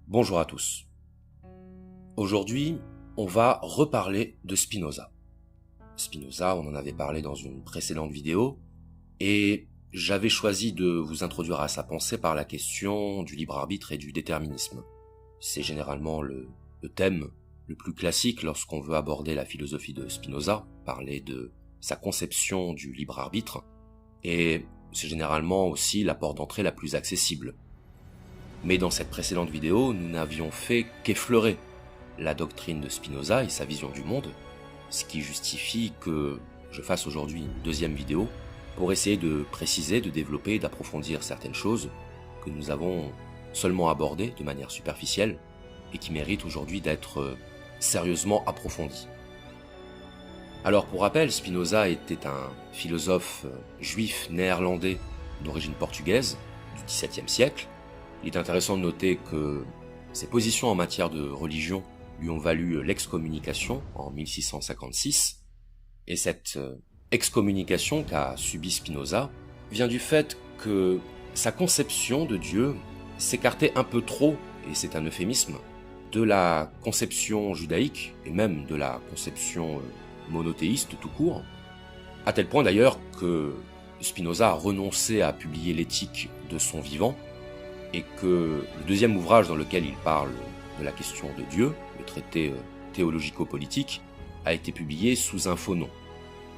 Bonjour à tous. Aujourd'hui, on va reparler de Spinoza. Spinoza, on en avait parlé dans une précédente vidéo, et j'avais choisi de vous introduire à sa pensée par la question du libre arbitre et du déterminisme. C'est généralement le thème le plus classique lorsqu'on veut aborder la philosophie de Spinoza, parler de sa conception du libre arbitre, et c'est généralement aussi la porte d'entrée la plus accessible. Mais dans cette précédente vidéo, nous n'avions fait qu'effleurer la doctrine de Spinoza et sa vision du monde, ce qui justifie que je fasse aujourd'hui une deuxième vidéo pour essayer de préciser, de développer et d'approfondir certaines choses que nous avons seulement abordées de manière superficielle et qui méritent aujourd'hui d'être sérieusement approfondies. Alors pour rappel, Spinoza était un philosophe juif néerlandais d'origine portugaise du XVIIe siècle. Il est intéressant de noter que ses positions en matière de religion lui ont valu l'excommunication en 1656, et cette excommunication qu'a subie Spinoza vient du fait que sa conception de Dieu s'écartait un peu trop, et c'est un euphémisme, de la conception judaïque, et même de la conception monothéiste tout court, à tel point d'ailleurs que Spinoza a renoncé à publier l'éthique de son vivant, et que le deuxième ouvrage dans lequel il parle de la question de Dieu, le traité théologico-politique, a été publié sous un faux nom.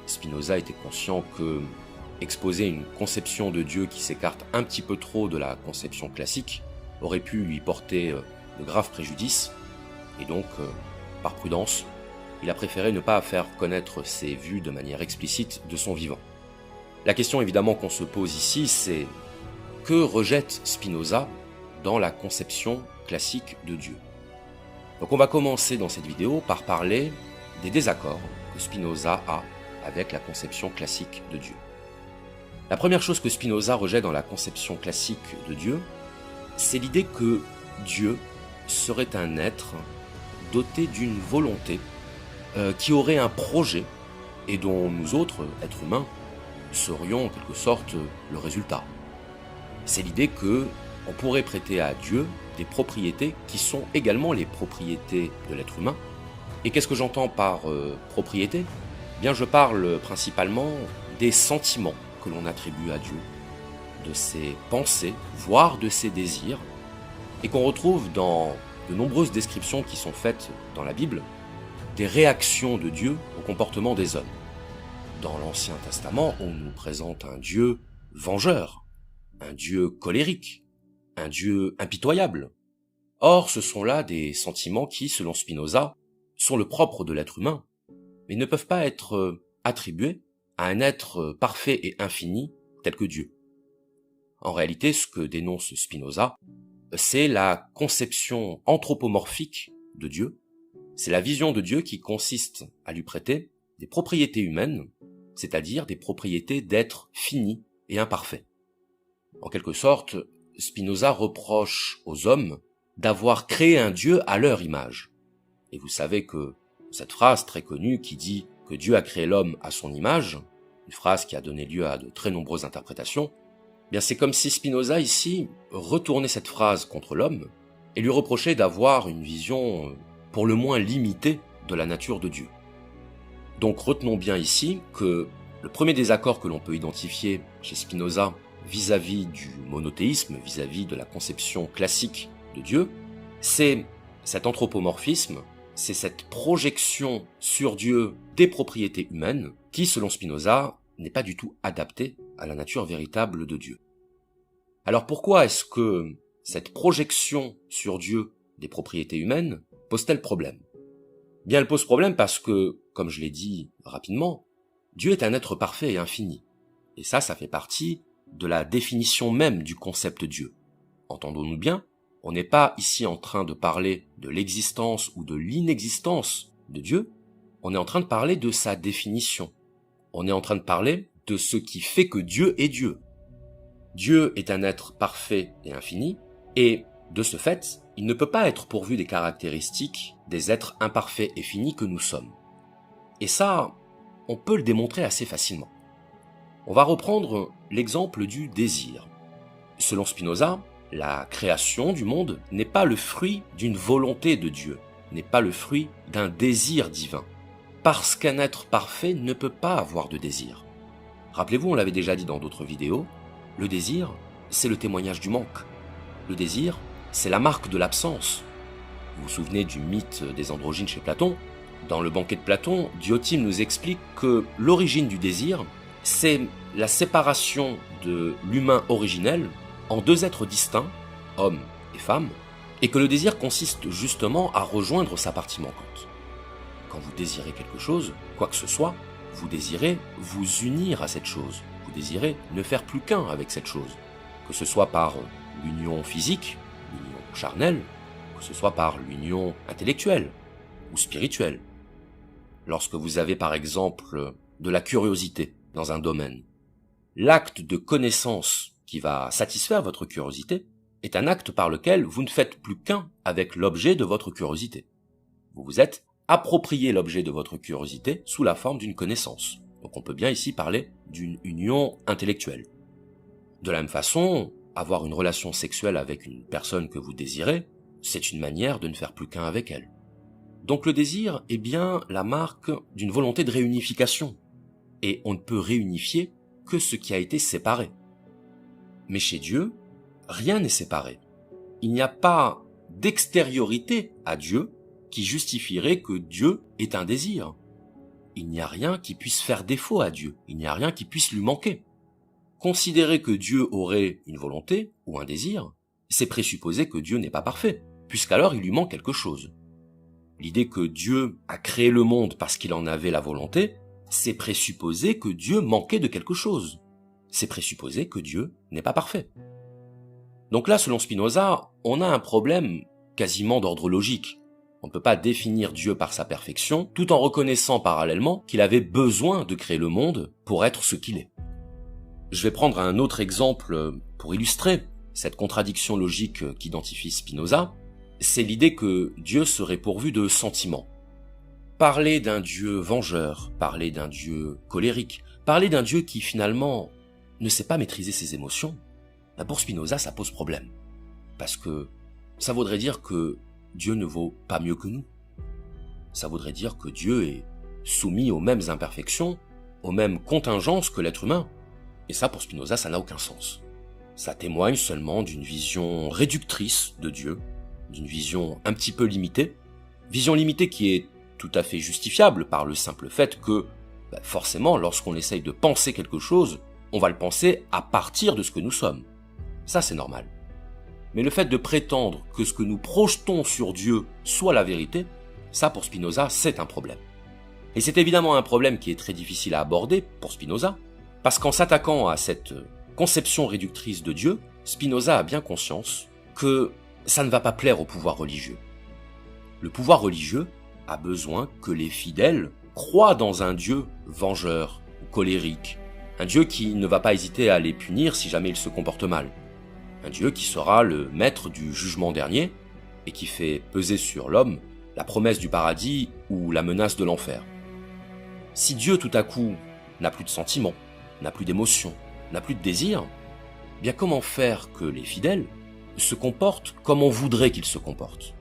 Spinoza était conscient que exposer une conception de Dieu qui s'écarte un petit peu trop de la conception classique aurait pu lui porter de graves préjudices, et donc, par prudence, il a préféré ne pas faire connaître ses vues de manière explicite de son vivant. La question évidemment qu'on se pose ici, c'est: que rejette Spinoza dans la conception classique de Dieu? Donc on va commencer dans cette vidéo par parler des désaccords que Spinoza a avec la conception classique de Dieu. La première chose que Spinoza rejette dans la conception classique de Dieu, c'est l'idée que Dieu serait un être doté d'une volonté qui aurait un projet et dont nous autres, êtres humains, serions en quelque sorte le résultat. C'est l'idée que on pourrait prêter à Dieu des propriétés qui sont également les propriétés de l'être humain. Et qu'est-ce que j'entends par propriété ? Bien, je parle principalement des sentiments que l'on attribue à Dieu, de ses pensées, voire de ses désirs, et qu'on retrouve dans de nombreuses descriptions qui sont faites dans la Bible, des réactions de Dieu au comportement des hommes. Dans l'Ancien Testament, on nous présente un Dieu vengeur, un Dieu colérique, un Dieu impitoyable. Or, ce sont là des sentiments qui, selon Spinoza, sont le propre de l'être humain, mais ne peuvent pas être attribués à un être parfait et infini tel que Dieu. En réalité, ce que dénonce Spinoza, c'est la conception anthropomorphique de Dieu, c'est la vision de Dieu qui consiste à lui prêter des propriétés humaines, c'est-à-dire des propriétés d'être fini et imparfait. En quelque sorte, Spinoza reproche aux hommes d'avoir créé un Dieu à leur image. Et vous savez que cette phrase très connue qui dit que Dieu a créé l'homme à son image, une phrase qui a donné lieu à de très nombreuses interprétations, bien c'est comme si Spinoza ici retournait cette phrase contre l'homme et lui reprochait d'avoir une vision pour le moins limitée de la nature de Dieu. Donc retenons bien ici que le premier désaccord que l'on peut identifier chez Spinoza vis-à-vis du monothéisme, vis-à-vis de la conception classique de Dieu, c'est cet anthropomorphisme, c'est cette projection sur Dieu des propriétés humaines qui, selon Spinoza, n'est pas du tout adaptée à la nature véritable de Dieu. Alors pourquoi est-ce que cette projection sur Dieu des propriétés humaines pose-t-elle problème ? Bien, elle pose problème parce que, comme je l'ai dit rapidement, Dieu est un être parfait et infini. Et ça fait partie de la définition même du concept Dieu. Entendons-nous bien, on n'est pas ici en train de parler de l'existence ou de l'inexistence de Dieu, on est en train de parler de sa définition. On est en train de parler de ce qui fait que Dieu est Dieu. Dieu est un être parfait et infini, et de ce fait, il ne peut pas être pourvu des caractéristiques des êtres imparfaits et finis que nous sommes. Et ça, on peut le démontrer assez facilement. On va reprendre l'exemple du désir. Selon Spinoza, La création du monde n'est pas le fruit d'une volonté de Dieu, n'est pas le fruit d'un désir divin, parce qu'un être parfait ne peut pas avoir de désir. Rappelez-vous, on l'avait déjà dit dans d'autres vidéos, le désir, c'est le témoignage du manque. Le désir, c'est la marque de l'absence. Vous vous souvenez du mythe des androgynes chez Platon? Dans le banquet de Platon, Diotime nous explique que l'origine du désir, c'est la séparation de l'humain originel en deux êtres distincts, homme et femme, et que le désir consiste justement à rejoindre sa partie manquante. Quand vous désirez quelque chose, quoi que ce soit, vous désirez vous unir à cette chose, vous désirez ne faire plus qu'un avec cette chose, que ce soit par l'union physique, l'union charnelle, que ce soit par l'union intellectuelle ou spirituelle. Lorsque vous avez par exemple de la curiosité dans un domaine, l'acte de connaissance qui va satisfaire votre curiosité est un acte par lequel vous ne faites plus qu'un avec l'objet de votre curiosité. Vous vous êtes approprié l'objet de votre curiosité sous la forme d'une connaissance. Donc on peut bien ici parler d'une union intellectuelle. De la même façon, avoir une relation sexuelle avec une personne que vous désirez, c'est une manière de ne faire plus qu'un avec elle. Donc le désir est bien la marque d'une volonté de réunification. Et on ne peut réunifier que ce qui a été séparé. Mais chez Dieu, rien n'est séparé. Il n'y a pas d'extériorité à Dieu qui justifierait que Dieu est un désir. Il n'y a rien qui puisse faire défaut à Dieu. Il n'y a rien qui puisse lui manquer. Considérer que Dieu aurait une volonté ou un désir, c'est présupposer que Dieu n'est pas parfait, puisqu'alors il lui manque quelque chose. L'idée que Dieu a créé le monde parce qu'il en avait la volonté, c'est présupposer que Dieu manquait de quelque chose. C'est présupposer que Dieu n'est pas parfait. Donc là, selon Spinoza, on a un problème quasiment d'ordre logique. On ne peut pas définir Dieu par sa perfection, tout en reconnaissant parallèlement qu'il avait besoin de créer le monde pour être ce qu'il est. Je vais prendre un autre exemple pour illustrer cette contradiction logique qu'identifie Spinoza. C'est l'idée que Dieu serait pourvu de sentiments. Parler d'un Dieu vengeur, parler d'un Dieu colérique, parler d'un Dieu qui finalement ne sait pas maîtriser ses émotions, pour Spinoza ça pose problème. Parce que ça voudrait dire que Dieu ne vaut pas mieux que nous. Ça voudrait dire que Dieu est soumis aux mêmes imperfections, aux mêmes contingences que l'être humain. Et ça, pour Spinoza, ça n'a aucun sens. Ça témoigne seulement d'une vision réductrice de Dieu, d'une vision un petit peu limitée, vision limitée qui est tout à fait justifiable par le simple fait que, forcément, lorsqu'on essaye de penser quelque chose, on va le penser à partir de ce que nous sommes. Ça, c'est normal. Mais le fait de prétendre que ce que nous projetons sur Dieu soit la vérité, ça, pour Spinoza, c'est un problème. Et c'est évidemment un problème qui est très difficile à aborder pour Spinoza, parce qu'en s'attaquant à cette conception réductrice de Dieu, Spinoza a bien conscience que ça ne va pas plaire au pouvoir religieux. Le pouvoir religieux a besoin que les fidèles croient dans un Dieu vengeur ou colérique, un Dieu qui ne va pas hésiter à les punir si jamais ils se comportent mal, un Dieu qui sera le maître du jugement dernier et qui fait peser sur l'homme la promesse du paradis ou la menace de l'enfer. Si Dieu tout à coup n'a plus de sentiments, n'a plus d'émotions, n'a plus de désir, bien comment faire que les fidèles se comportent comme on voudrait qu'ils se comportent?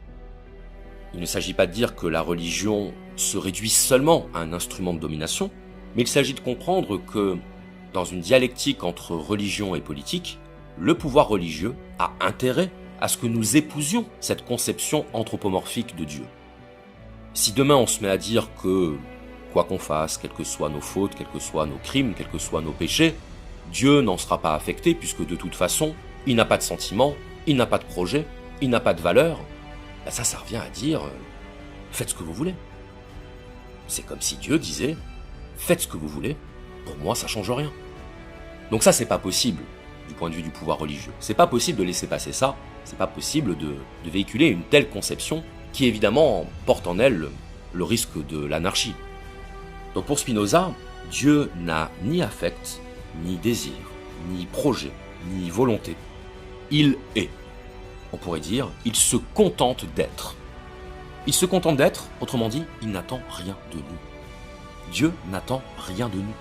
Il ne s'agit pas de dire que la religion se réduit seulement à un instrument de domination, mais il s'agit de comprendre que, dans une dialectique entre religion et politique, le pouvoir religieux a intérêt à ce que nous épousions cette conception anthropomorphique de Dieu. Si demain on se met à dire que, quoi qu'on fasse, quelles que soient nos fautes, quels que soient nos crimes, quels que soient nos péchés, Dieu n'en sera pas affecté puisque de toute façon, il n'a pas de sentiments, il n'a pas de projet, il n'a pas de valeur, ça revient à dire faites ce que vous voulez. C'est comme si Dieu disait faites ce que vous voulez, pour moi ça change rien. Donc ça c'est pas possible du point de vue du pouvoir religieux. C'est pas possible de laisser passer ça, c'est pas possible de véhiculer une telle conception qui évidemment porte en elle le risque de l'anarchie. Donc pour Spinoza, Dieu n'a ni affect, ni désir, ni projet, ni volonté. Il est. On pourrait dire, il se contente d'être. Il se contente d'être, autrement dit, il n'attend rien de nous. Dieu n'attend rien de nous.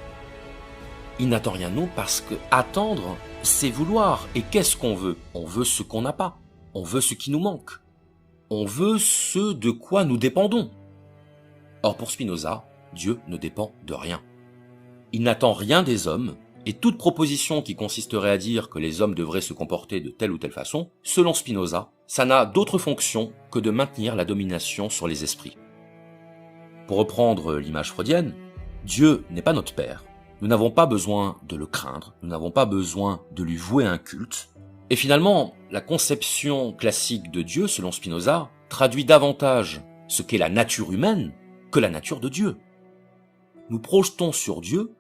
Il n'attend rien de nous parce que attendre, c'est vouloir. Et qu'est-ce qu'on veut? On veut ce qu'on n'a pas. On veut ce qui nous manque. On veut ce de quoi nous dépendons. Or pour Spinoza, Dieu ne dépend de rien. Il n'attend rien des hommes, et toute proposition qui consisterait à dire que les hommes devraient se comporter de telle ou telle façon, selon Spinoza, ça n'a d'autre fonction que de maintenir la domination sur les esprits. Pour reprendre l'image freudienne, Dieu n'est pas notre Père. Nous n'avons pas besoin de le craindre, nous n'avons pas besoin de lui vouer un culte. Et finalement, la conception classique de Dieu, selon Spinoza, traduit davantage ce qu'est la nature humaine que la nature de Dieu. Nous projetons sur Dieu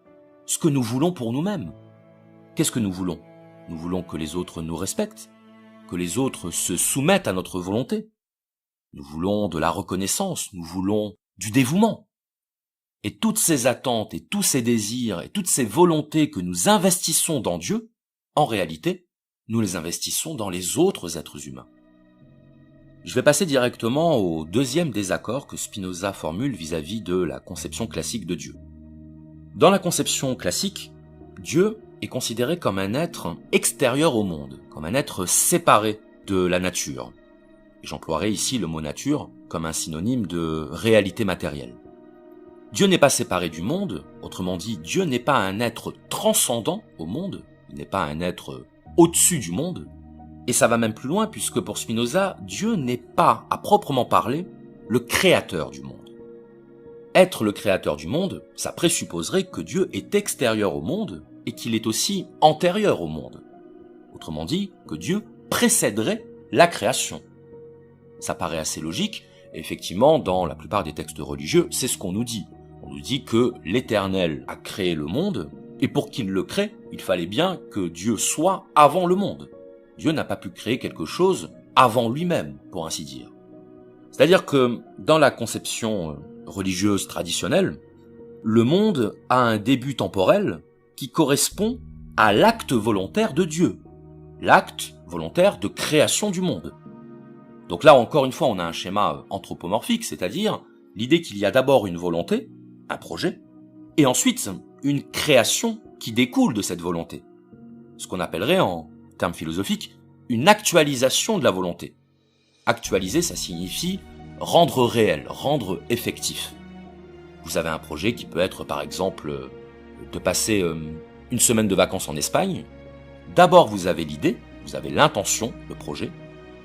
ce que nous voulons pour nous-mêmes. Qu'est-ce que nous voulons? Nous voulons que les autres nous respectent, que les autres se soumettent à notre volonté. Nous voulons de la reconnaissance, nous voulons du dévouement. Et toutes ces attentes et tous ces désirs et toutes ces volontés que nous investissons dans Dieu, en réalité, nous les investissons dans les autres êtres humains. Je vais passer directement au deuxième désaccord que Spinoza formule vis-à-vis de la conception classique de Dieu. Dans la conception classique, Dieu est considéré comme un être extérieur au monde, comme un être séparé de la nature. Et j'emploierai ici le mot nature comme un synonyme de réalité matérielle. Dieu n'est pas séparé du monde, autrement dit, Dieu n'est pas un être transcendant au monde, il n'est pas un être au-dessus du monde, et ça va même plus loin puisque pour Spinoza, Dieu n'est pas, à proprement parler, le créateur du monde. Être le créateur du monde, ça présupposerait que Dieu est extérieur au monde et qu'il est aussi antérieur au monde. Autrement dit, que Dieu précéderait la création. Ça paraît assez logique, et effectivement, dans la plupart des textes religieux, c'est ce qu'on nous dit. On nous dit que l'Éternel a créé le monde, et pour qu'il le crée, il fallait bien que Dieu soit avant le monde. Dieu n'a pas pu créer quelque chose avant lui-même, pour ainsi dire. C'est-à-dire que, dans la conception religieuse traditionnelle, le monde a un début temporel qui correspond à l'acte volontaire de Dieu, l'acte volontaire de création du monde. Donc là, encore une fois, on a un schéma anthropomorphique, c'est-à-dire l'idée qu'il y a d'abord une volonté, un projet, et ensuite une création qui découle de cette volonté. Ce qu'on appellerait, en termes philosophiques, une actualisation de la volonté. Actualiser, ça signifie rendre réel, rendre effectif. Vous avez un projet qui peut être, par exemple, de passer une semaine de vacances en Espagne. D'abord, vous avez l'idée, vous avez l'intention, le projet,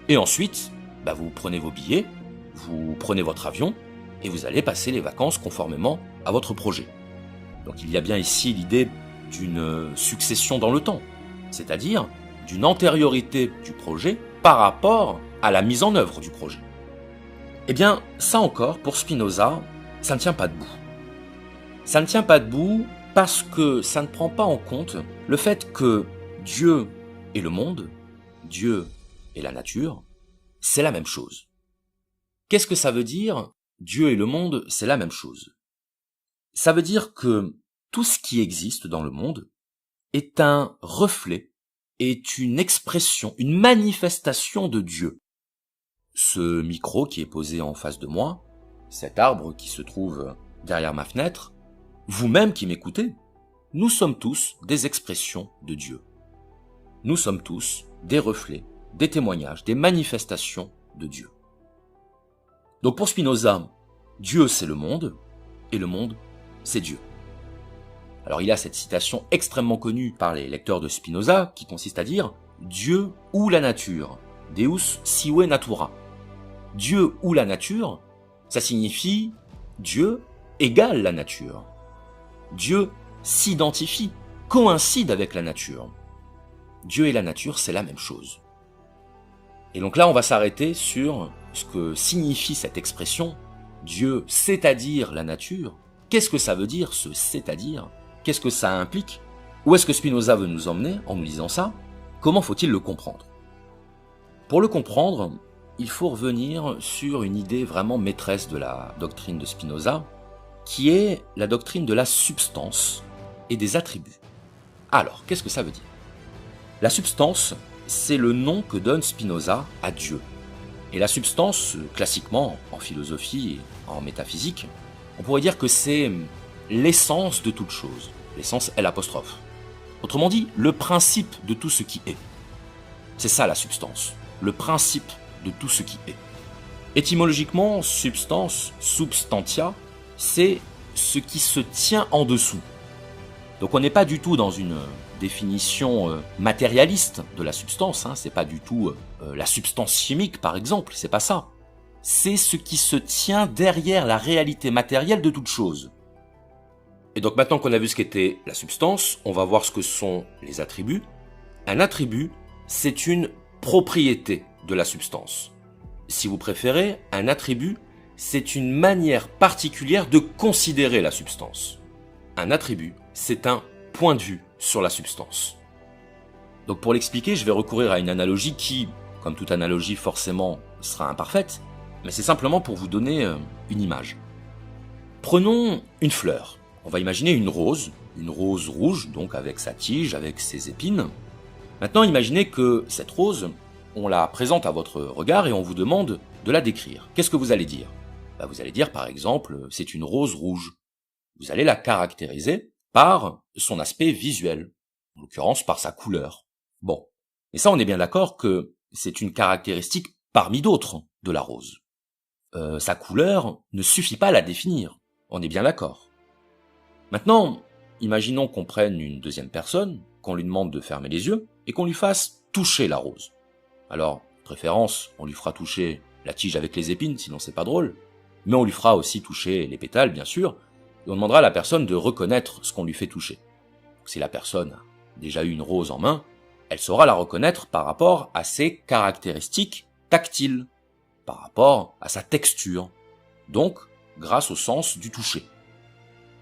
et ensuite, vous prenez vos billets, vous prenez votre avion, et vous allez passer les vacances conformément à votre projet. Donc il y a bien ici l'idée d'une succession dans le temps, c'est-à-dire d'une antériorité du projet par rapport à la mise en œuvre du projet. Eh bien, ça encore, pour Spinoza, ça ne tient pas debout. Ça ne tient pas debout parce que ça ne prend pas en compte le fait que Dieu et le monde, Dieu et la nature, c'est la même chose. Qu'est-ce que ça veut dire? Dieu et le monde, c'est la même chose. Ça veut dire que tout ce qui existe dans le monde est un reflet, est une expression, une manifestation de Dieu. Ce micro qui est posé en face de moi, cet arbre qui se trouve derrière ma fenêtre, vous-même qui m'écoutez, nous sommes tous des expressions de Dieu. Nous sommes tous des reflets, des témoignages, des manifestations de Dieu. Donc pour Spinoza, Dieu c'est le monde, et le monde c'est Dieu. Alors il y a cette citation extrêmement connue par les lecteurs de Spinoza, qui consiste à dire « Dieu ou la nature, Deus sive natura ». Dieu ou la nature, ça signifie Dieu égale la nature. Dieu s'identifie, coïncide avec la nature. Dieu et la nature, c'est la même chose. Et donc là, on va s'arrêter sur ce que signifie cette expression Dieu, c'est-à-dire la nature. Qu'est-ce que ça veut dire, ce c'est-à-dire? Qu'est-ce que ça implique? Où est-ce que Spinoza veut nous emmener en nous disant ça? Comment faut-il le comprendre? Pour le comprendre, il faut revenir sur une idée vraiment maîtresse de la doctrine de Spinoza, qui est la doctrine de la substance et des attributs. Alors, qu'est-ce que ça veut dire? La substance, c'est le nom que donne Spinoza à Dieu. Et la substance, classiquement, en philosophie et en métaphysique, on pourrait dire que c'est l'essence de toute chose. l'essence L'. Autrement dit, le principe de tout ce qui est. C'est ça la substance, le principe de tout ce qui est. Étymologiquement, substance, substantia, c'est ce qui se tient en dessous. Donc on n'est pas du tout dans une définition matérialiste de la substance, hein. C'est pas du tout la substance chimique par exemple, c'est pas ça. C'est ce qui se tient derrière la réalité matérielle de toute chose. Et donc maintenant qu'on a vu ce qu'était la substance, on va voir ce que sont les attributs. Un attribut, c'est une propriété de la substance. Si vous préférez, un attribut, c'est une manière particulière de considérer la substance. Un attribut, c'est un point de vue sur la substance. Donc pour l'expliquer, je vais recourir à une analogie qui, comme toute analogie forcément, sera imparfaite, mais c'est simplement pour vous donner une image. Prenons une fleur. On va imaginer une rose rouge, donc avec sa tige, avec ses épines. Maintenant, imaginez que cette rose, on la présente à votre regard et on vous demande de la décrire. Qu'est-ce que vous allez dire ? Vous allez dire par exemple, c'est une rose rouge. Vous allez la caractériser par son aspect visuel, en l'occurrence par sa couleur. Bon, et ça on est bien d'accord que c'est une caractéristique parmi d'autres de la rose. Sa couleur ne suffit pas à la définir, on est bien d'accord. Maintenant, imaginons qu'on prenne une deuxième personne, qu'on lui demande de fermer les yeux, et qu'on lui fasse toucher la rose. Alors, de préférence, on lui fera toucher la tige avec les épines, sinon c'est pas drôle, mais on lui fera aussi toucher les pétales, bien sûr, et on demandera à la personne de reconnaître ce qu'on lui fait toucher. Donc, si la personne a déjà eu une rose en main, elle saura la reconnaître par rapport à ses caractéristiques tactiles, par rapport à sa texture, donc grâce au sens du toucher.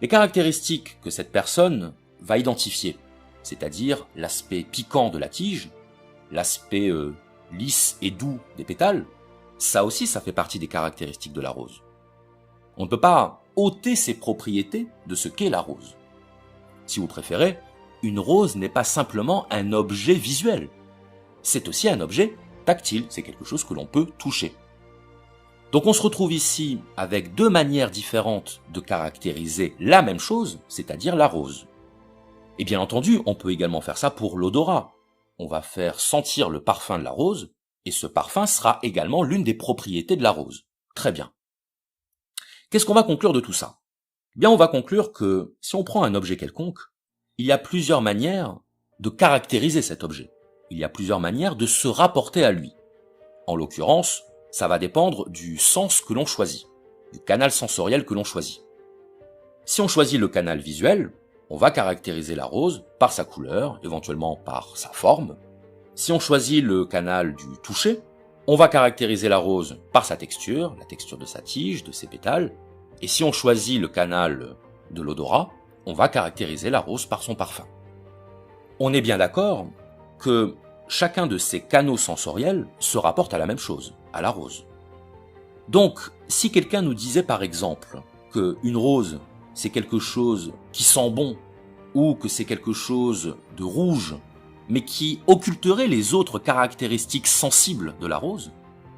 Les caractéristiques que cette personne va identifier, c'est-à-dire l'aspect piquant de la tige, l'aspect lisse et doux des pétales, ça aussi ça fait partie des caractéristiques de la rose. On ne peut pas ôter ses propriétés de ce qu'est la rose. Si vous préférez, une rose n'est pas simplement un objet visuel, c'est aussi un objet tactile, c'est quelque chose que l'on peut toucher. Donc on se retrouve ici avec deux manières différentes de caractériser la même chose, c'est-à-dire la rose. Et bien entendu, on peut également faire ça pour l'odorat. On va faire sentir le parfum de la rose, et ce parfum sera également l'une des propriétés de la rose. Très bien. Qu'est-ce qu'on va conclure de tout ça ? Bien, on va conclure que si on prend un objet quelconque, il y a plusieurs manières de caractériser cet objet. Il y a plusieurs manières de se rapporter à lui. En l'occurrence, ça va dépendre du sens que l'on choisit, du canal sensoriel que l'on choisit. Si on choisit le canal visuel, on va caractériser la rose par sa couleur, éventuellement par sa forme. Si on choisit le canal du toucher, on va caractériser la rose par sa texture, la texture de sa tige, de ses pétales. Et si on choisit le canal de l'odorat, on va caractériser la rose par son parfum. On est bien d'accord que chacun de ces canaux sensoriels se rapporte à la même chose, à la rose. Donc, si quelqu'un nous disait par exemple qu'une rose, c'est quelque chose qui sent bon, ou que c'est quelque chose de rouge, mais qui occulterait les autres caractéristiques sensibles de la rose,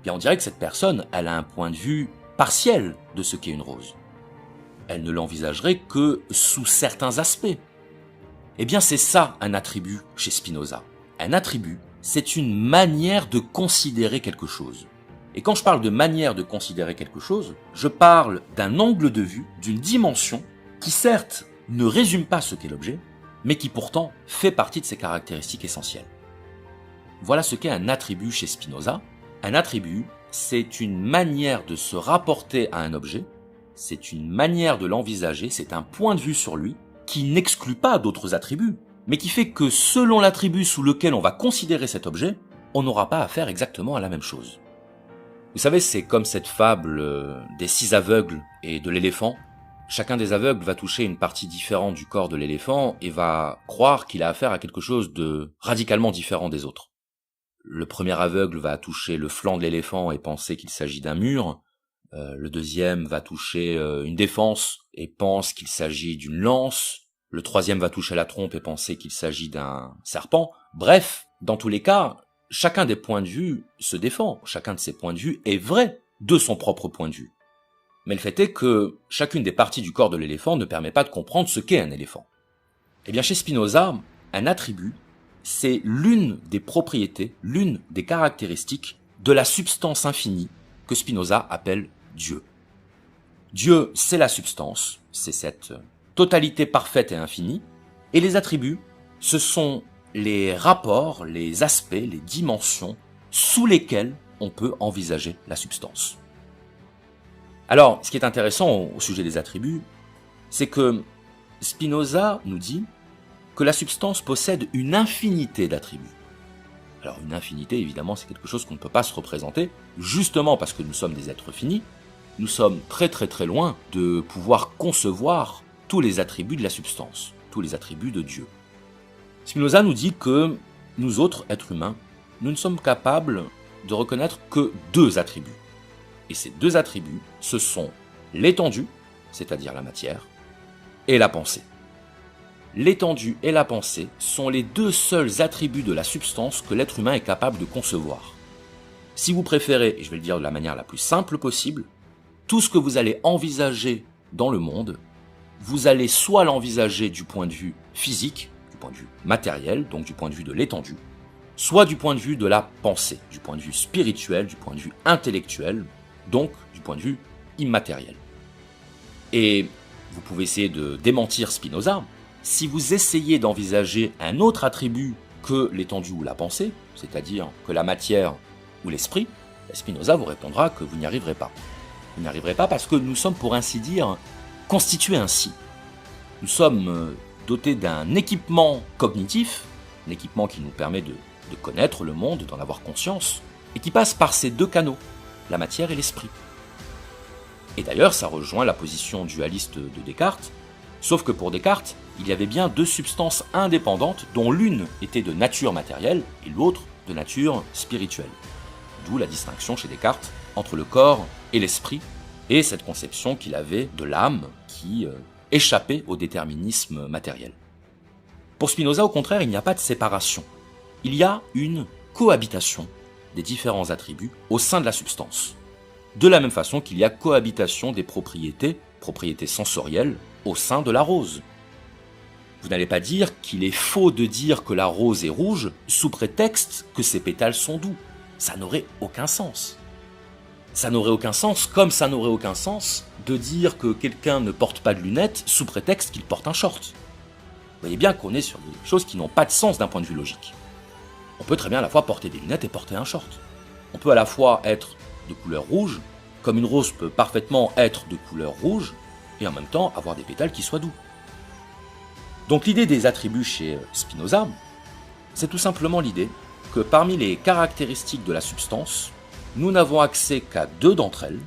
bien on dirait que cette personne, elle a un point de vue partiel de ce qu'est une rose. Elle ne l'envisagerait que sous certains aspects. Eh bien c'est ça un attribut chez Spinoza. Un attribut, c'est une manière de considérer quelque chose. Et quand je parle de manière de considérer quelque chose, je parle d'un angle de vue, d'une dimension qui certes ne résume pas ce qu'est l'objet, mais qui pourtant fait partie de ses caractéristiques essentielles. Voilà ce qu'est un attribut chez Spinoza. Un attribut, c'est une manière de se rapporter à un objet, c'est une manière de l'envisager, c'est un point de vue sur lui qui n'exclut pas d'autres attributs, mais qui fait que selon l'attribut sous lequel on va considérer cet objet, on n'aura pas affaire exactement à la même chose. Vous savez, c'est comme cette fable des 6 aveugles et de l'éléphant. Chacun des aveugles va toucher une partie différente du corps de l'éléphant et va croire qu'il a affaire à quelque chose de radicalement différent des autres. Le premier aveugle va toucher le flanc de l'éléphant et penser qu'il s'agit d'un mur. Le deuxième va toucher une défense et pense qu'il s'agit d'une lance. Le troisième va toucher la trompe et penser qu'il s'agit d'un serpent. Bref, dans tous les cas, chacun des points de vue se défend. Chacun de ces points de vue est vrai de son propre point de vue. Mais le fait est que chacune des parties du corps de l'éléphant ne permet pas de comprendre ce qu'est un éléphant. Eh bien, chez Spinoza, un attribut, c'est l'une des propriétés, l'une des caractéristiques de la substance infinie que Spinoza appelle Dieu. Dieu, c'est la substance, c'est cette totalité parfaite et infinie, et les attributs, ce sont les rapports, les aspects, les dimensions sous lesquels on peut envisager la substance. Alors, ce qui est intéressant au sujet des attributs, c'est que Spinoza nous dit que la substance possède une infinité d'attributs. Alors une infinité, évidemment, c'est quelque chose qu'on ne peut pas se représenter, justement parce que nous sommes des êtres finis, nous sommes très très très loin de pouvoir concevoir tous les attributs de la substance, tous les attributs de Dieu. Spinoza nous dit que nous autres, êtres humains, nous ne sommes capables de reconnaître que deux attributs. Et ces deux attributs, ce sont l'étendue, c'est-à-dire la matière, et la pensée. L'étendue et la pensée sont les deux seuls attributs de la substance que l'être humain est capable de concevoir. Si vous préférez, et je vais le dire de la manière la plus simple possible, tout ce que vous allez envisager dans le monde, vous allez soit l'envisager du point de vue physique, du point de vue matériel, donc du point de vue de l'étendue, soit du point de vue de la pensée, du point de vue spirituel, du point de vue intellectuel, donc du point de vue immatériel. Et vous pouvez essayer de démentir Spinoza. Si vous essayez d'envisager un autre attribut que l'étendue ou la pensée, c'est-à-dire que la matière ou l'esprit, Spinoza vous répondra que vous n'y arriverez pas. Vous n'y arriverez pas parce que nous sommes, pour ainsi dire, constitués ainsi. Nous sommes dotés d'un équipement cognitif, un équipement qui nous permet de connaître le monde, d'en avoir conscience, et qui passe par ces deux canaux, la matière et l'esprit. Et d'ailleurs, ça rejoint la position dualiste de Descartes, sauf que pour Descartes, il y avait bien deux substances indépendantes dont l'une était de nature matérielle et l'autre de nature spirituelle. D'où la distinction chez Descartes entre le corps et l'esprit, et cette conception qu'il avait de l'âme qui échappait au déterminisme matériel. Pour Spinoza, au contraire, il n'y a pas de séparation. Il y a une cohabitation des différents attributs au sein de la substance. De la même façon qu'il y a cohabitation des propriétés sensorielles, au sein de la rose. Vous n'allez pas dire qu'il est faux de dire que la rose est rouge sous prétexte que ses pétales sont doux. Ça n'aurait aucun sens. Ça n'aurait aucun sens, comme ça n'aurait aucun sens de dire que quelqu'un ne porte pas de lunettes sous prétexte qu'il porte un short. Vous voyez bien qu'on est sur des choses qui n'ont pas de sens d'un point de vue logique. On peut très bien à la fois porter des lunettes et porter un short. On peut à la fois être de couleur rouge, comme une rose peut parfaitement être de couleur rouge, et en même temps avoir des pétales qui soient doux. Donc l'idée des attributs chez Spinoza, c'est tout simplement l'idée que parmi les caractéristiques de la substance, nous n'avons accès qu'à deux d'entre elles,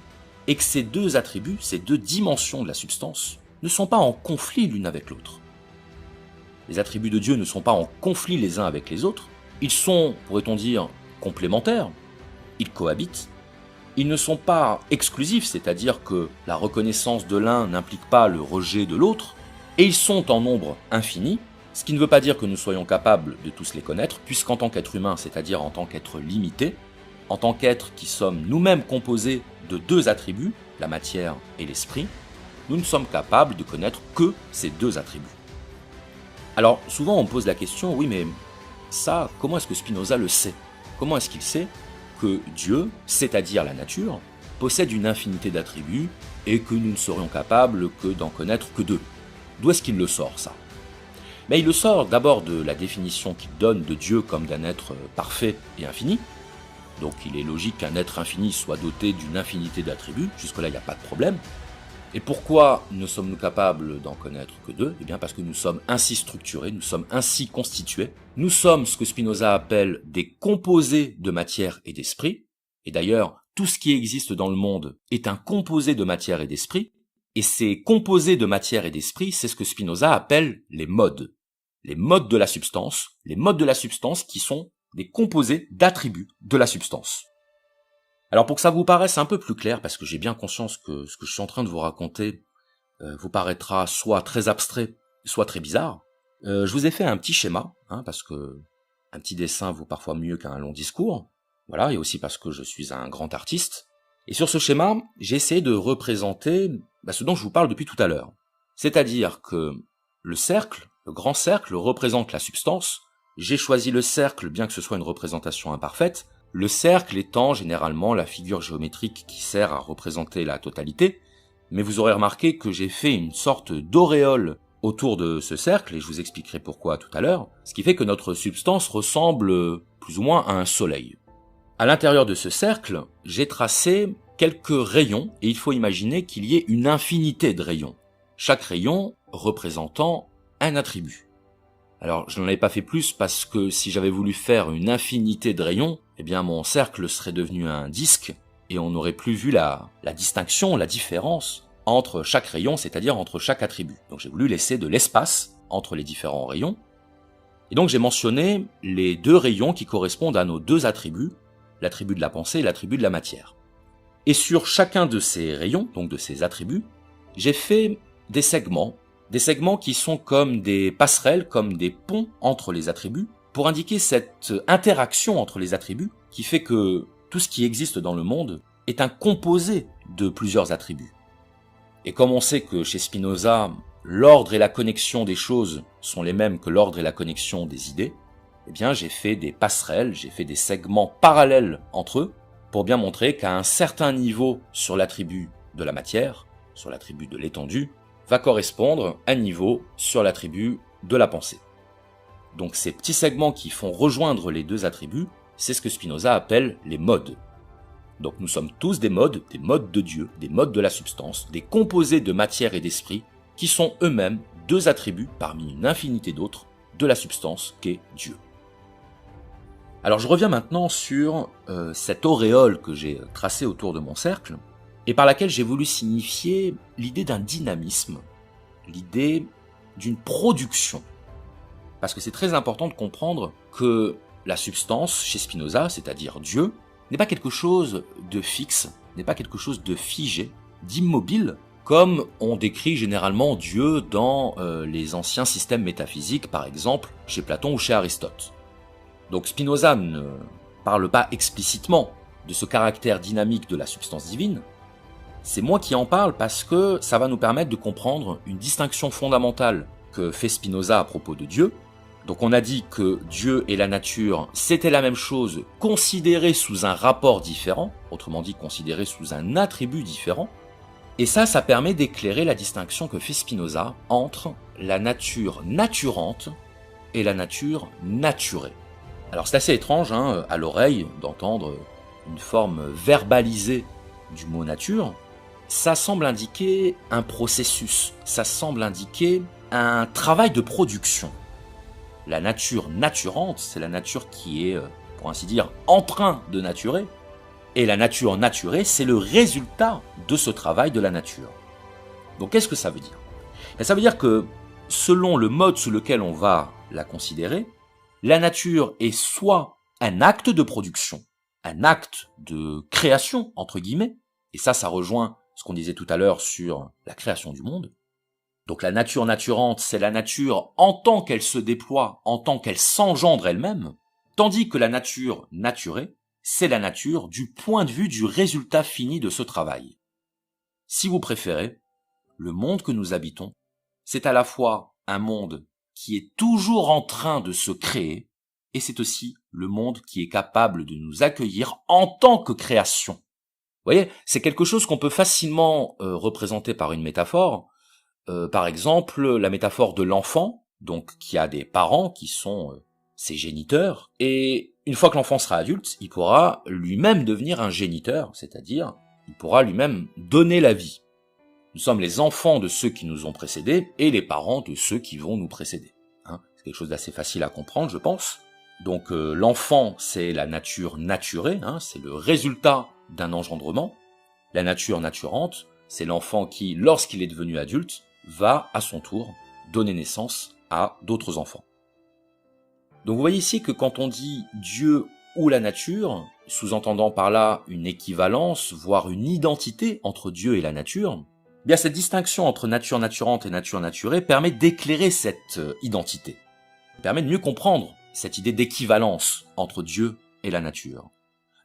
et que ces deux attributs, ces deux dimensions de la substance, ne sont pas en conflit l'une avec l'autre. Les attributs de Dieu ne sont pas en conflit les uns avec les autres, ils sont, pourrait-on dire, complémentaires, ils cohabitent, ils ne sont pas exclusifs, c'est-à-dire que la reconnaissance de l'un n'implique pas le rejet de l'autre, et ils sont en nombre infini, ce qui ne veut pas dire que nous soyons capables de tous les connaître, puisqu'en tant qu'être humain, c'est-à-dire en tant qu'être limité, en tant qu'être qui sommes nous-mêmes composés de deux attributs, la matière et l'esprit, nous ne sommes capables de connaître que ces deux attributs. Alors souvent on me pose la question, oui mais ça, comment est-ce que Spinoza le sait? Comment est-ce qu'il sait que Dieu, c'est-à-dire la nature, possède une infinité d'attributs et que nous ne serions capables que d'en connaître que deux? D'où est-ce qu'il le sort, ça? Mais il le sort d'abord de la définition qu'il donne de Dieu comme d'un être parfait et infini. Donc il est logique qu'un être infini soit doté d'une infinité d'attributs, jusque-là il n'y a pas de problème. Et pourquoi ne sommes-nous capables d'en connaître que deux? Eh bien parce que nous sommes ainsi structurés, nous sommes ainsi constitués. Nous sommes ce que Spinoza appelle des composés de matière et d'esprit. Et d'ailleurs, tout ce qui existe dans le monde est un composé de matière et d'esprit. Et ces composés de matière et d'esprit, c'est ce que Spinoza appelle les modes. Les modes de la substance, qui sont des composés d'attributs de la substance. Alors pour que ça vous paraisse un peu plus clair, parce que j'ai bien conscience que ce que je suis en train de vous raconter vous paraîtra soit très abstrait, soit très bizarre, je vous ai fait un petit schéma, parce que un petit dessin vaut parfois mieux qu'un long discours, voilà, et aussi parce que je suis un grand artiste. Et sur ce schéma, j'ai essayé de représenter ce dont je vous parle depuis tout à l'heure. C'est-à-dire que le cercle, Le grand cercle représente la substance. J'ai choisi le cercle bien que ce soit une représentation imparfaite, le cercle étant généralement la figure géométrique qui sert à représenter la totalité, mais vous aurez remarqué que j'ai fait une sorte d'auréole autour de ce cercle, et je vous expliquerai pourquoi tout à l'heure, ce qui fait que notre substance ressemble plus ou moins à un soleil. À l'intérieur de ce cercle, j'ai tracé quelques rayons, et il faut imaginer qu'il y ait une infinité de rayons, chaque rayon représentant un attribut. Alors, je n'en avais pas fait plus parce que si j'avais voulu faire une infinité de rayons, eh bien mon cercle serait devenu un disque, et on n'aurait plus vu la distinction, la différence entre chaque rayon, c'est-à-dire entre chaque attribut. Donc j'ai voulu laisser de l'espace entre les différents rayons. Et donc j'ai mentionné les deux rayons qui correspondent à nos deux attributs, l'attribut de la pensée et l'attribut de la matière. Et sur chacun de ces rayons, donc de ces attributs, j'ai fait des segments qui sont comme des passerelles, comme des ponts entre les attributs, pour indiquer cette interaction entre les attributs qui fait que tout ce qui existe dans le monde est un composé de plusieurs attributs. Et comme on sait que chez Spinoza, l'ordre et la connexion des choses sont les mêmes que l'ordre et la connexion des idées, eh bien j'ai fait des passerelles, j'ai fait des segments parallèles entre eux pour bien montrer qu'à un certain niveau sur l'attribut de la matière, sur l'attribut de l'étendue, va correspondre un niveau sur l'attribut de la pensée. Donc ces petits segments qui font rejoindre les deux attributs, c'est ce que Spinoza appelle les modes. Donc nous sommes tous des modes de Dieu, des modes de la substance, des composés de matière et d'esprit, qui sont eux-mêmes deux attributs parmi une infinité d'autres de la substance qu'est Dieu. Alors je reviens maintenant sur cette auréole que j'ai tracée autour de mon cercle, et par laquelle j'ai voulu signifier l'idée d'un dynamisme, l'idée d'une production. Parce que c'est très important de comprendre que la substance, chez Spinoza, c'est-à-dire Dieu, n'est pas quelque chose de fixe, n'est pas quelque chose de figé, d'immobile, comme on décrit généralement Dieu dans les anciens systèmes métaphysiques, par exemple chez Platon ou chez Aristote. Donc Spinoza ne parle pas explicitement de ce caractère dynamique de la substance divine. C'est moi qui en parle parce que ça va nous permettre de comprendre une distinction fondamentale que fait Spinoza à propos de Dieu. Donc on a dit que Dieu et la nature, c'était la même chose, considérée sous un rapport différent, autrement dit considérée sous un attribut différent. Et ça permet d'éclairer la distinction que fait Spinoza entre la nature naturante et la nature naturée. Alors c'est assez étrange à l'oreille d'entendre une forme verbalisée du mot nature. Ça semble indiquer un processus, ça semble indiquer un travail de production. La nature naturante, c'est la nature qui est, pour ainsi dire, en train de naturer. Et la nature naturée, c'est le résultat de ce travail de la nature. Donc qu'est-ce que ça veut dire ? Ça veut dire que, selon le mode sous lequel on va la considérer, la nature est soit un acte de production, un acte de création, entre guillemets, et ça rejoint ce qu'on disait tout à l'heure sur la création du monde. Donc la nature naturante, c'est la nature en tant qu'elle se déploie, en tant qu'elle s'engendre elle-même, tandis que la nature naturée, c'est la nature du point de vue du résultat fini de ce travail. Si vous préférez, le monde que nous habitons, c'est à la fois un monde qui est toujours en train de se créer, et c'est aussi le monde qui est capable de nous accueillir en tant que création. Vous voyez, c'est quelque chose qu'on peut facilement représenter par une métaphore. Par exemple, la métaphore de l'enfant, donc qui a des parents qui sont ses géniteurs, et une fois que l'enfant sera adulte, il pourra lui-même devenir un géniteur, c'est-à-dire il pourra lui-même donner la vie. Nous sommes les enfants de ceux qui nous ont précédés et les parents de ceux qui vont nous précéder. C'est quelque chose d'assez facile à comprendre, je pense. Donc l'enfant, c'est la nature naturée, c'est le résultat d'un engendrement. La nature naturante, c'est l'enfant qui, lorsqu'il est devenu adulte, va à son tour donner naissance à d'autres enfants. Donc vous voyez ici que quand on dit Dieu ou la nature, sous-entendant par là une équivalence, voire une identité entre Dieu et la nature, eh bien cette distinction entre nature naturante et nature naturée permet d'éclairer cette identité, permet de mieux comprendre cette idée d'équivalence entre Dieu et la nature.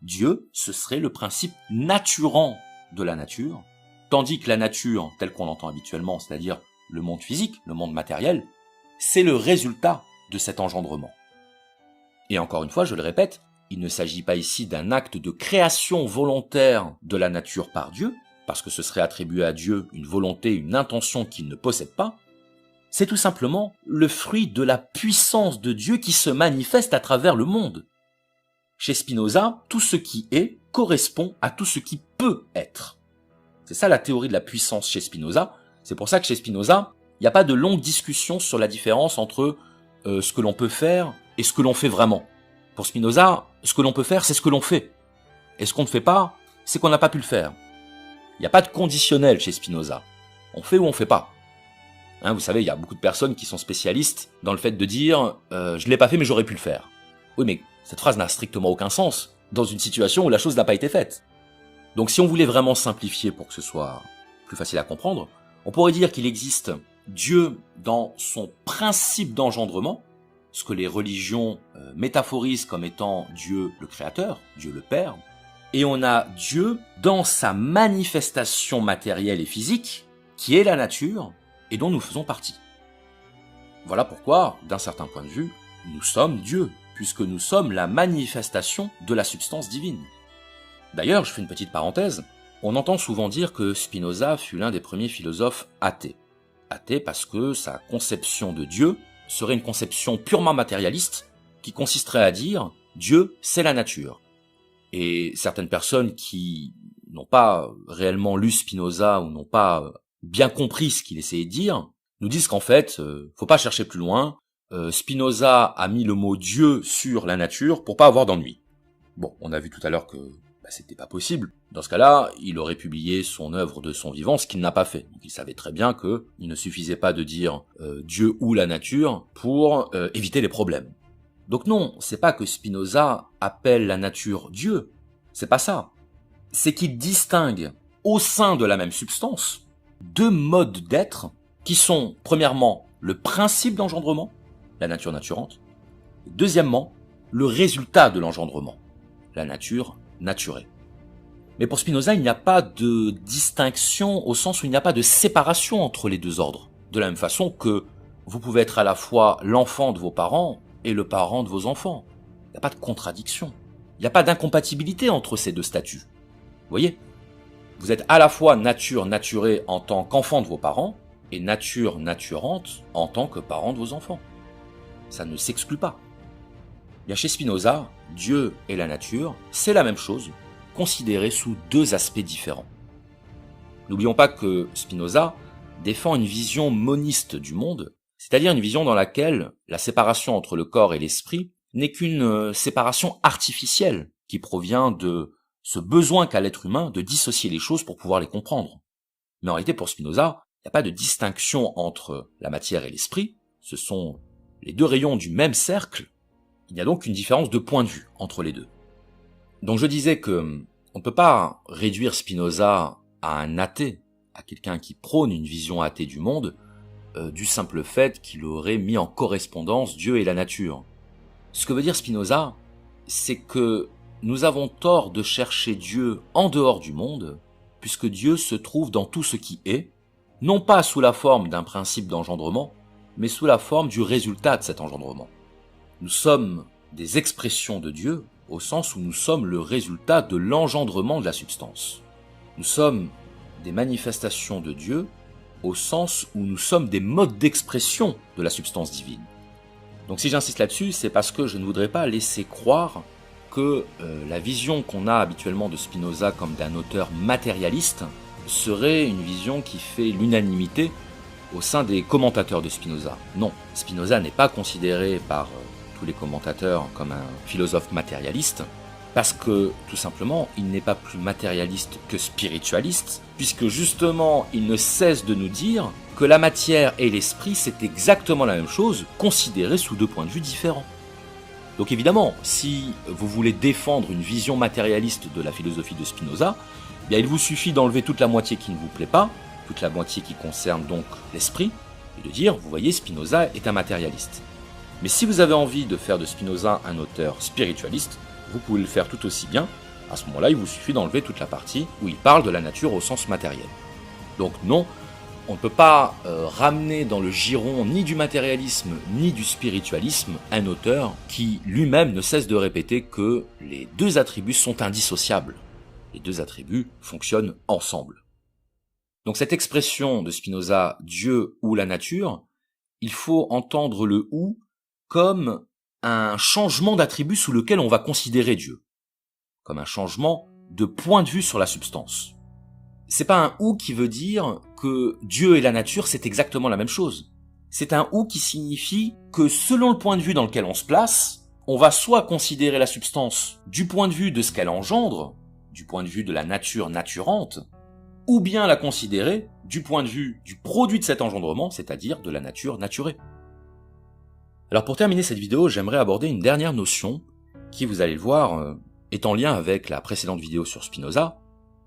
Dieu, ce serait le principe naturant de la nature, tandis que la nature, telle qu'on l'entend habituellement, c'est-à-dire le monde physique, le monde matériel, c'est le résultat de cet engendrement. Et encore une fois, je le répète, il ne s'agit pas ici d'un acte de création volontaire de la nature par Dieu, parce que ce serait attribuer à Dieu une volonté, une intention qu'il ne possède pas. C'est tout simplement le fruit de la puissance de Dieu qui se manifeste à travers le monde. Chez Spinoza, tout ce qui est correspond à tout ce qui peut être. C'est ça la théorie de la puissance chez Spinoza. C'est pour ça que chez Spinoza, il n'y a pas de longue discussion sur la différence entre ce que l'on peut faire et ce que l'on fait vraiment. Pour Spinoza, ce que l'on peut faire, c'est ce que l'on fait. Et ce qu'on ne fait pas, c'est qu'on n'a pas pu le faire. Il n'y a pas de conditionnel chez Spinoza. On fait ou on fait pas. Vous savez, il y a beaucoup de personnes qui sont spécialistes dans le fait de dire « je l'ai pas fait mais j'aurais pu le faire ». Oui, mais cette phrase n'a strictement aucun sens dans une situation où la chose n'a pas été faite. Donc si on voulait vraiment simplifier pour que ce soit plus facile à comprendre, on pourrait dire qu'il existe Dieu dans son principe d'engendrement, ce que les religions métaphorisent comme étant Dieu le Créateur, Dieu le Père, et on a Dieu dans sa manifestation matérielle et physique, qui est la nature, et dont nous faisons partie. Voilà pourquoi, d'un certain point de vue, nous sommes Dieu, puisque nous sommes la manifestation de la substance divine. D'ailleurs, je fais une petite parenthèse, on entend souvent dire que Spinoza fut l'un des premiers philosophes athées. Athée parce que sa conception de Dieu serait une conception purement matérialiste, qui consisterait à dire « Dieu, c'est la nature ». Et certaines personnes qui n'ont pas réellement lu Spinoza ou n'ont pas bien compris ce qu'il essayait de dire, nous disent qu'en fait, faut pas chercher plus loin, Spinoza a mis le mot Dieu sur la nature pour pas avoir d'ennui. Bon, on a vu tout à l'heure que c'était pas possible. Dans ce cas-là, il aurait publié son œuvre de son vivant, ce qu'il n'a pas fait. Donc il savait très bien que il ne suffisait pas de dire Dieu ou la nature pour éviter les problèmes. Donc non, c'est pas que Spinoza appelle la nature Dieu, c'est pas ça. C'est qu'il distingue au sein de la même substance deux modes d'être qui sont, premièrement, le principe d'engendrement, la nature naturante, et deuxièmement, le résultat de l'engendrement, la nature naturée. Mais pour Spinoza, il n'y a pas de distinction au sens où il n'y a pas de séparation entre les deux ordres. De la même façon que vous pouvez être à la fois l'enfant de vos parents et le parent de vos enfants. Il n'y a pas de contradiction. Il n'y a pas d'incompatibilité entre ces deux statuts. Vous voyez ? Vous êtes à la fois nature naturée en tant qu'enfant de vos parents et nature naturante en tant que parent de vos enfants. Ça ne s'exclut pas. Bien chez Spinoza, Dieu et la nature, c'est la même chose, considérée sous deux aspects différents. N'oublions pas que Spinoza défend une vision moniste du monde, c'est-à-dire une vision dans laquelle la séparation entre le corps et l'esprit n'est qu'une séparation artificielle qui provient de ce besoin qu'a l'être humain de dissocier les choses pour pouvoir les comprendre. Mais en réalité, pour Spinoza, il n'y a pas de distinction entre la matière et l'esprit, ce sont les deux rayons du même cercle, il y a donc une différence de point de vue entre les deux. Donc je disais que on ne peut pas réduire Spinoza à un athée, à quelqu'un qui prône une vision athée du monde, du simple fait qu'il aurait mis en correspondance Dieu et la nature. Ce que veut dire Spinoza, c'est que nous avons tort de chercher Dieu en dehors du monde, puisque Dieu se trouve dans tout ce qui est, non pas sous la forme d'un principe d'engendrement, mais sous la forme du résultat de cet engendrement. Nous sommes des expressions de Dieu, au sens où nous sommes le résultat de l'engendrement de la substance. Nous sommes des manifestations de Dieu, au sens où nous sommes des modes d'expression de la substance divine. Donc si j'insiste là-dessus, c'est parce que je ne voudrais pas laisser croire que la vision qu'on a habituellement de Spinoza comme d'un auteur matérialiste serait une vision qui fait l'unanimité au sein des commentateurs de Spinoza. Non, Spinoza n'est pas considéré par tous les commentateurs comme un philosophe matérialiste, parce que, tout simplement, il n'est pas plus matérialiste que spiritualiste, puisque justement, il ne cesse de nous dire que la matière et l'esprit, c'est exactement la même chose, considérée sous deux points de vue différents. Donc évidemment, si vous voulez défendre une vision matérialiste de la philosophie de Spinoza, bien il vous suffit d'enlever toute la moitié qui ne vous plaît pas, toute la moitié qui concerne donc l'esprit, et de dire, vous voyez, Spinoza est un matérialiste. Mais si vous avez envie de faire de Spinoza un auteur spiritualiste, vous pouvez le faire tout aussi bien. À ce moment-là, il vous suffit d'enlever toute la partie où il parle de la nature au sens matériel. Donc non, On ne peut pas ramener dans le giron ni du matérialisme ni du spiritualisme un auteur qui lui-même ne cesse de répéter que les deux attributs sont indissociables. Les deux attributs fonctionnent ensemble. Donc cette expression de Spinoza, Dieu ou la nature, il faut entendre le ou comme un changement d'attribut sous lequel on va considérer Dieu, comme un changement de point de vue sur la substance. C'est pas un ou qui veut dire que Dieu et la nature c'est exactement la même chose. C'est un ou qui signifie que selon le point de vue dans lequel on se place, on va soit considérer la substance du point de vue de ce qu'elle engendre, du point de vue de la nature naturante, ou bien la considérer du point de vue du produit de cet engendrement, c'est-à-dire de la nature naturée. Alors pour terminer cette vidéo, j'aimerais aborder une dernière notion qui, vous allez le voir, est en lien avec la précédente vidéo sur Spinoza.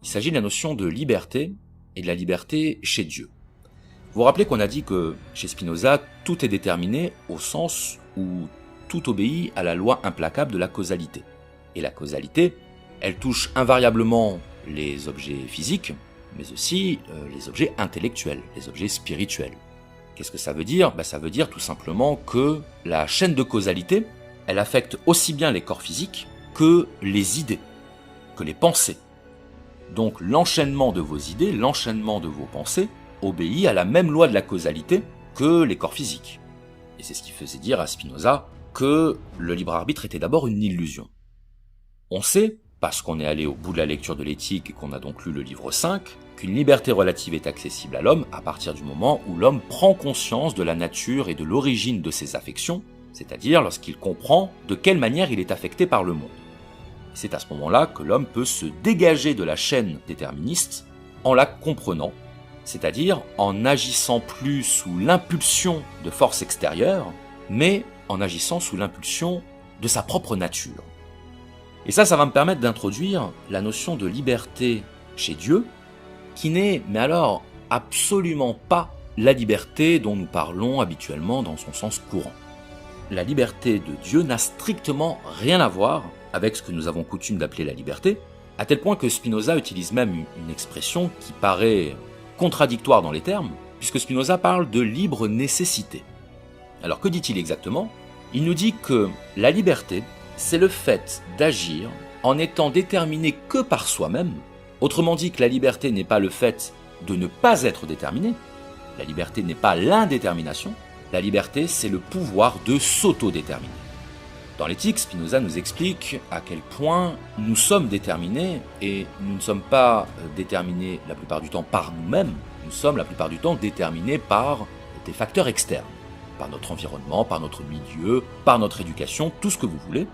Il s'agit de la notion de liberté et de la liberté chez Dieu. Vous vous rappelez qu'on a dit que chez Spinoza, tout est déterminé au sens où tout obéit à la loi implacable de la causalité. Et la causalité, elle touche invariablement les objets physiques, mais aussi les objets intellectuels, les objets spirituels. Qu'est-ce que ça veut dire ? Ça veut dire tout simplement que la chaîne de causalité, elle affecte aussi bien les corps physiques que les idées, que les pensées. Donc l'enchaînement de vos idées, l'enchaînement de vos pensées, obéit à la même loi de la causalité que les corps physiques. Et c'est ce qui faisait dire à Spinoza que le libre arbitre était d'abord une illusion. On sait, parce qu'on est allé au bout de la lecture de l'éthique et qu'on a donc lu le livre 5, qu'une liberté relative est accessible à l'homme à partir du moment où l'homme prend conscience de la nature et de l'origine de ses affections, c'est-à-dire lorsqu'il comprend de quelle manière il est affecté par le monde. C'est à ce moment-là que l'homme peut se dégager de la chaîne déterministe en la comprenant, c'est-à-dire en n'agissant plus sous l'impulsion de forces extérieures, mais en agissant sous l'impulsion de sa propre nature. Et ça va me permettre d'introduire la notion de liberté chez Dieu, qui n'est, mais alors, absolument pas la liberté dont nous parlons habituellement dans son sens courant. La liberté de Dieu n'a strictement rien à voir avec ce que nous avons coutume d'appeler la liberté, à tel point que Spinoza utilise même une expression qui paraît contradictoire dans les termes, puisque Spinoza parle de libre nécessité. Alors que dit-il exactement ? Il nous dit que la liberté, c'est le fait d'agir en étant déterminé que par soi-même. Autrement dit que la liberté n'est pas le fait de ne pas être déterminé, la liberté n'est pas l'indétermination, la liberté c'est le pouvoir de s'autodéterminer. Dans l'éthique, Spinoza nous explique à quel point nous sommes déterminés, et nous ne sommes pas déterminés la plupart du temps par nous-mêmes, nous sommes la plupart du temps déterminés par des facteurs externes, par notre environnement, par notre milieu, par notre éducation, tout ce que vous voulez.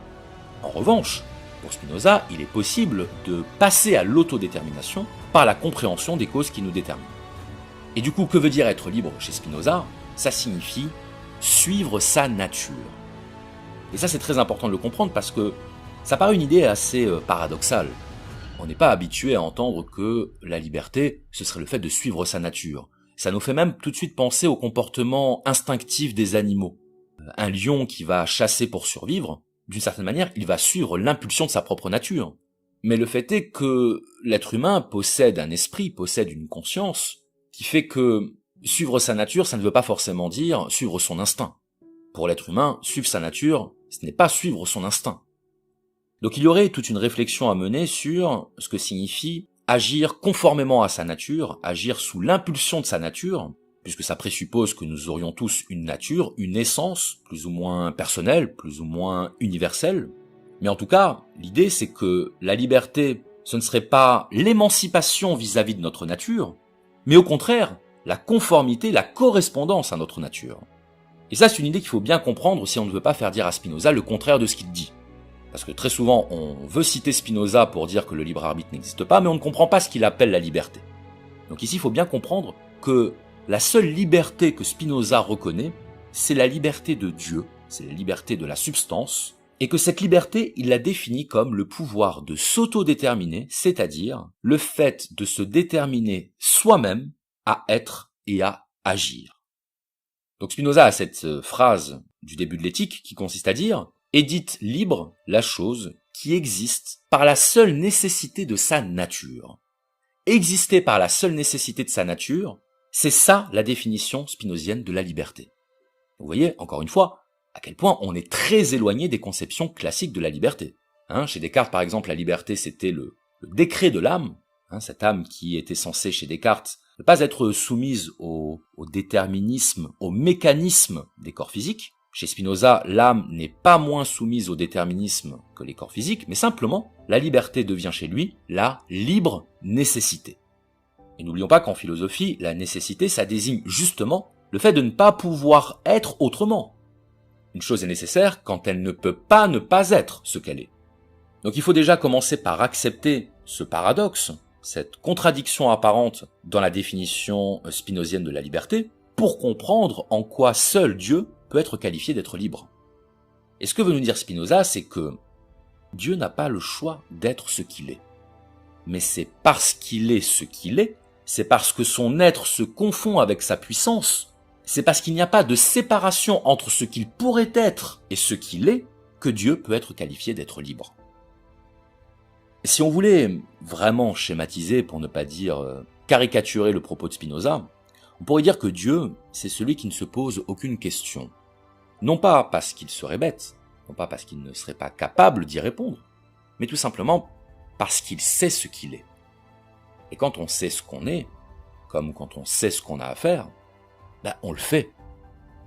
En revanche, pour Spinoza, il est possible de passer à l'autodétermination par la compréhension des causes qui nous déterminent. Et du coup, que veut dire être libre chez Spinoza ? Ça signifie suivre sa nature. Et ça, c'est très important de le comprendre parce que ça paraît une idée assez paradoxale. On n'est pas habitué à entendre que la liberté, ce serait le fait de suivre sa nature. Ça nous fait même tout de suite penser au comportement instinctif des animaux. Un lion qui va chasser pour survivre, d'une certaine manière, il va suivre l'impulsion de sa propre nature. Mais le fait est que l'être humain possède un esprit, possède une conscience, qui fait que suivre sa nature, ça ne veut pas forcément dire suivre son instinct. Pour l'être humain, suivre sa nature, ce n'est pas suivre son instinct. Donc il y aurait toute une réflexion à mener sur ce que signifie agir conformément à sa nature, agir sous l'impulsion de sa nature, puisque ça présuppose que nous aurions tous une nature, une essence, plus ou moins personnelle, plus ou moins universelle. Mais en tout cas, l'idée c'est que la liberté, ce ne serait pas l'émancipation vis-à-vis de notre nature, mais au contraire, la conformité, la correspondance à notre nature. Et ça, c'est une idée qu'il faut bien comprendre si on ne veut pas faire dire à Spinoza le contraire de ce qu'il dit. Parce que très souvent, on veut citer Spinoza pour dire que le libre arbitre n'existe pas, mais on ne comprend pas ce qu'il appelle la liberté. Donc ici, il faut bien comprendre que la seule liberté que Spinoza reconnaît, c'est la liberté de Dieu, c'est la liberté de la substance, et que cette liberté, il la définit comme le pouvoir de s'autodéterminer, c'est-à-dire le fait de se déterminer soi-même à être et à agir. Donc Spinoza a cette phrase du début de l'éthique qui consiste à dire « est dite libre la chose qui existe par la seule nécessité de sa nature ». Exister par la seule nécessité de sa nature, C'est ça la définition spinozienne de la liberté. Vous voyez, encore une fois, à quel point on est très éloigné des conceptions classiques de la liberté. Chez Descartes, par exemple, la liberté, c'était le décret de l'âme, cette âme qui était censée, chez Descartes, ne pas être soumise au déterminisme, au mécanisme des corps physiques. Chez Spinoza, l'âme n'est pas moins soumise au déterminisme que les corps physiques, mais simplement, la liberté devient chez lui la libre nécessité. Et n'oublions pas qu'en philosophie, la nécessité, ça désigne justement le fait de ne pas pouvoir être autrement. Une chose est nécessaire quand elle ne peut pas ne pas être ce qu'elle est. Donc il faut déjà commencer par accepter ce paradoxe, cette contradiction apparente dans la définition spinozienne de la liberté, pour comprendre en quoi seul Dieu peut être qualifié d'être libre. Et ce que veut nous dire Spinoza, c'est que Dieu n'a pas le choix d'être ce qu'il est. Mais c'est parce qu'il est ce qu'il est, c'est parce que son être se confond avec sa puissance, c'est parce qu'il n'y a pas de séparation entre ce qu'il pourrait être et ce qu'il est, que Dieu peut être qualifié d'être libre. Si on voulait vraiment schématiser, pour ne pas dire caricaturer le propos de Spinoza, on pourrait dire que Dieu, c'est celui qui ne se pose aucune question. Non pas parce qu'il serait bête, non pas parce qu'il ne serait pas capable d'y répondre, mais tout simplement parce qu'il sait ce qu'il est. Et quand on sait ce qu'on est, comme quand on sait ce qu'on a à faire, on le fait.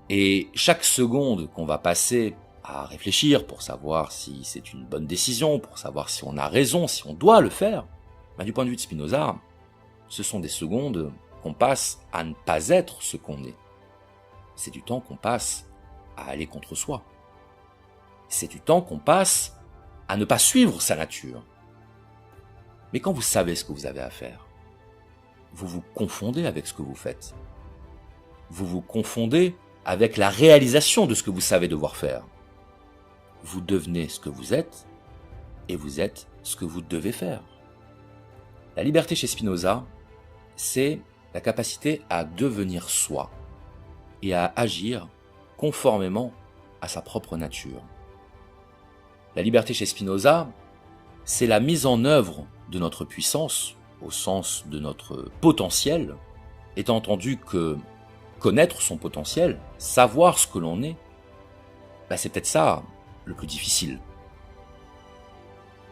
Et chaque seconde qu'on va passer à réfléchir pour savoir si c'est une bonne décision, pour savoir si on a raison, si on doit le faire, du point de vue de Spinoza, ce sont des secondes qu'on passe à ne pas être ce qu'on est. C'est du temps qu'on passe à aller contre soi. C'est du temps qu'on passe à ne pas suivre sa nature. Mais quand vous savez ce que vous avez à faire, vous vous confondez avec ce que vous faites. Vous vous confondez avec la réalisation de ce que vous savez devoir faire. Vous devenez ce que vous êtes, et vous êtes ce que vous devez faire. La liberté chez Spinoza, c'est la capacité à devenir soi et à agir conformément à sa propre nature. La liberté chez Spinoza, c'est la mise en œuvre de notre puissance, au sens de notre potentiel, étant entendu que connaître son potentiel, savoir ce que l'on est, c'est peut-être ça le plus difficile.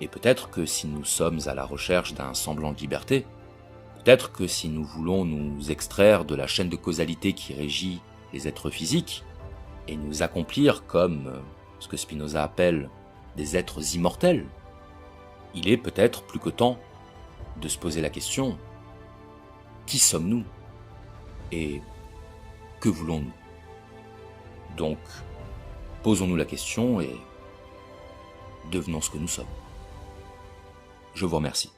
Et peut-être que si nous sommes à la recherche d'un semblant de liberté, peut-être que si nous voulons nous extraire de la chaîne de causalité qui régit les êtres physiques et nous accomplir comme ce que Spinoza appelle des êtres immortels, il est peut-être plus que temps de se poser la question: qui sommes-nous et que voulons-nous? Donc, posons-nous la question et devenons ce que nous sommes. Je vous remercie.